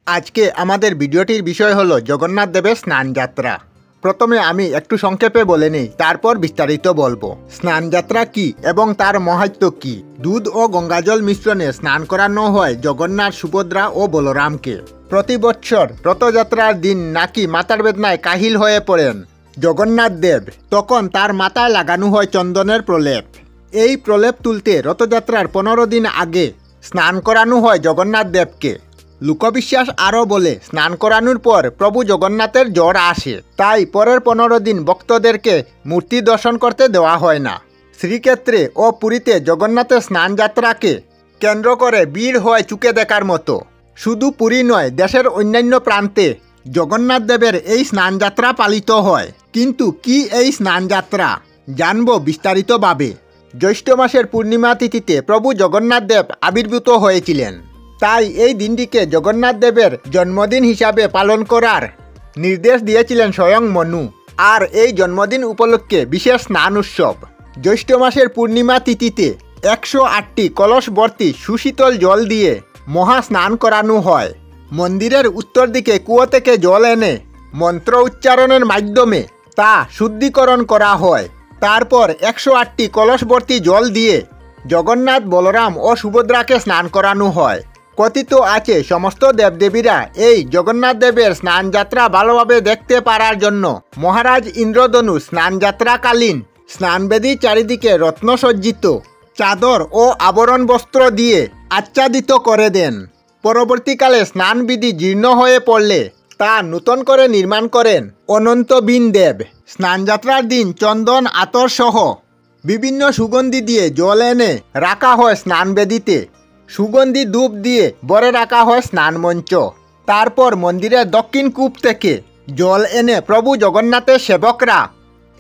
আজকে আমাদের ভিডিওটির বিষয় হলো জগন্নাথ দেবের স্নানযাত্রা। প্রথমে আমি একটু সংক্ষেপে বলে নিই, তারপর বিস্তারিত বলবো। স্নানযাত্রা কি এবং তার মাহাত্ম্য কি? দুধ ও গঙ্গাজল মিশ্রণে স্নান করানো হয় জগন্নাথ, সুভদ্রা ও বলরামকে। প্রতি বছর রথযাত্রার দিন নাকি মাথার বেদনায় কাহিল হয়ে পড়েন জগন্নাথ দেব। তখন তার মাথায় লাগানো হয় চন্দনের প্রলেপ। এই প্রলেপ তুলতে রথযাত্রার 15 দিন আগে স্নান করানো হয় জগন্নাথ দেবকে। লোকবিশ্বাস আরও বলে, স্নান করানোর পর প্রভু জগন্নাথের জ্বর আসে, তাই পরের 15 দিন ভক্তদেরকে মূর্তি দর্শন করতে দেওয়া হয় না। শ্রীক্ষেত্রে ও পুরীতে জগন্নাথের স্নানযাত্রাকে কেন্দ্র করে ভিড় হয় চুকে দেখার মতো। শুধু পুরী নয়, দেশের অন্যান্য প্রান্তে জগন্নাথ দেবের এই স্নানযাত্রা পালিত হয়। কিন্তু কি এই স্নানযাত্রা? জানব বিস্তারিতভাবে। জ্যৈষ্ঠ মাসের পূর্ণিমা তিথিতে প্রভু জগন্নাথ দেব আবির্ভূত হয়েছিলেন, তাই এই দিনটিকে জগন্নাথ দেবের জন্মদিন হিসাবে পালন করার নির্দেশ দিয়েছিলেন স্বয়ং মনু। আর এই জন্মদিন উপলক্ষে বিশেষ স্নান উৎসব। জ্যৈষ্ঠ মাসের পূর্ণিমা তিথিতে 108টি কলস ভর্তি সুশীতল জল দিয়ে মহা স্নান করানো হয়। মন্দিরের উত্তর দিকে কুয়ো থেকে জল এনে মন্ত্র উচ্চারণের মাধ্যমে তা শুদ্ধিকরণ করা হয়। তারপর 108টি কলস ভর্তি জল দিয়ে জগন্নাথ, বলরাম ও সুভদ্রাকে স্নান করানো হয়। কথিত আছে, সমস্ত দেবদেবীরা এই জগন্নাথ দেবের স্নানযাত্রা ভালোভাবে দেখতে পারার জন্য মহারাজ ইন্দ্রধনু স্নানযাত্রাকালীন স্নানবেদীর চারিদিকে রত্নসজ্জিত চাদর ও আবরণ বস্ত্র দিয়ে আচ্ছাদিত করে দেন। পরবর্তীকালে স্নানবিধি জীর্ণ হয়ে পড়লে তা নূতন করে নির্মাণ করেন অনন্ত বীণ দেব। স্নানযাত্রার দিন চন্দন, আতর সহ বিভিন্ন সুগন্ধি দিয়ে জল এনে রাখা হয় স্নানবেদীতে। সুগন্ধি ধূপ দিয়ে ভরে রাখা হয় স্নানমঞ্চ। তারপর মন্দিরের দক্ষিণ কূপ থেকে জল এনে প্রভু জগন্নাথের সেবকরা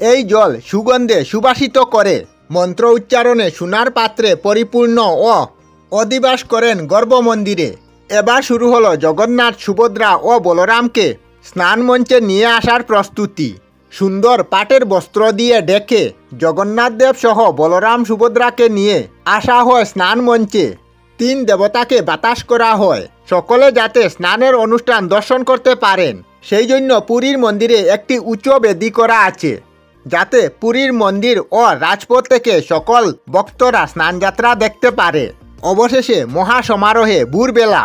এই জল সুগন্ধে সুবাসিত করে মন্ত্র উচ্চারণে সোনার পাত্রে পরিপূর্ণ ও অধিবাস করেন গর্ভমন্দিরে। এবার শুরু হলো জগন্নাথ, সুভদ্রা ও বলরামকে স্নানমঞ্চে নিয়ে আসার প্রস্তুতি। সুন্দর পাটের বস্ত্র দিয়ে ঢেকে জগন্নাথ দেব সহ বলরাম, সুভদ্রাকে নিয়ে আসা হয় স্নানমঞ্চে। 3 দেবতাকে বাতাস করা হয়, সকলে যাতে স্নানের অনুষ্ঠান দর্শন করতে পারেন। সেই জন্য পুরীর মন্দিরে একটি উঁচু বেদি করা আছে, যাতে পুরীর মন্দির ও রাজপথ থেকে সকল ভক্তরা স্নানযাত্রা দেখতে পারে। অবশেষে মহা সমারোহে ভোরবেলা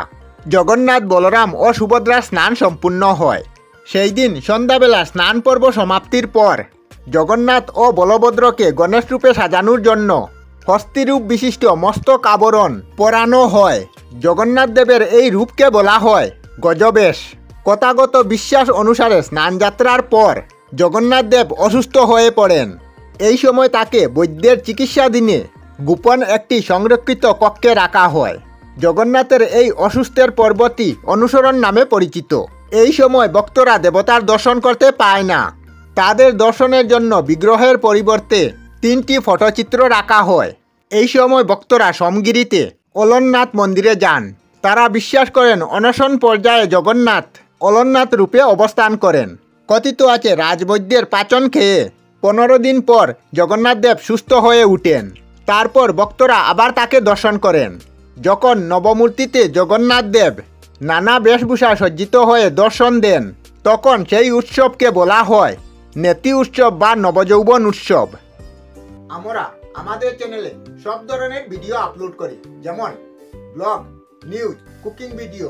জগন্নাথ, বলরাম ও সুভদ্রার স্নান সম্পূর্ণ হয়। সেই দিন সন্ধ্যাবেলা স্নান পর্ব সমাপ্তির পর জগন্নাথ ও বলভদ্রকে গণেশ রূপে সাজানোর জন্য হস্তিরূপ বিশিষ্ট মস্তক আবরণ পরানো হয়। জগন্নাথ দেবের এই রূপকে বলা হয় গজবেশ। কথাগত বিশ্বাস অনুসারে স্নানযাত্রার পর জগন্নাথ দেব অসুস্থ হয়ে পড়েন। এই সময় তাকে বৈদ্যের চিকিৎসাধীনে গোপন একটি সংরক্ষিত কক্ষে রাখা হয়। জগন্নাথের এই অসুস্থের পর্বটি অনুসরণ নামে পরিচিত। এই সময় ভক্তরা দেবতার দর্শন করতে পায় না। তাদের দর্শনের জন্য বিগ্রহের পরিবর্তে 3টি ফটোচিত্র রাখা হয়। এই সময় ভক্তরা সমগিরিতে অলরনাথ মন্দিরে যান। তারা বিশ্বাস করেন অনশন পর্যায়ে জগন্নাথ অলরনাথ রূপে অবস্থান করেন। কথিত আছে, রাজবৈদ্যের পাচন খেয়ে 15 দিন পর জগন্নাথ দেব সুস্থ হয়ে উঠেন। তারপর ভক্তরা আবার তাকে দর্শন করেন। যখন নবমূর্তিতে জগন্নাথ দেব নানা বেশভূষা সজ্জিত হয়ে দর্শন দেন, তখন সেই উৎসবকে বলা হয় নেতি উৎসব বা নবযৌবন উৎসব। আমরা আমাদের চ্যানেলে সব ধরনের ভিডিও আপলোড করি, যেমন ব্লগ, নিউজ, কুকিং ভিডিও,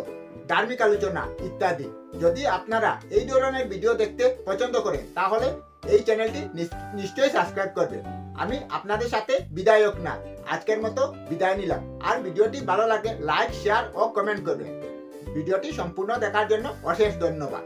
ধার্মিক আলোচনা ইত্যাদি। যদি আপনারা এই ধরনের ভিডিও দেখতে পছন্দ করেন, তাহলে এই চ্যানেলটি নিশ্চয়ই সাবস্ক্রাইব করবেন। আমি আপনাদের সাথে বিদায়ক না, আজকের মতো বিদায় নিলাম। আর ভিডিওটি ভালো লাগে লাইক, শেয়ার ও কমেন্ট করবেন। ভিডিওটি সম্পূর্ণ দেখার জন্য অশেষ ধন্যবাদ।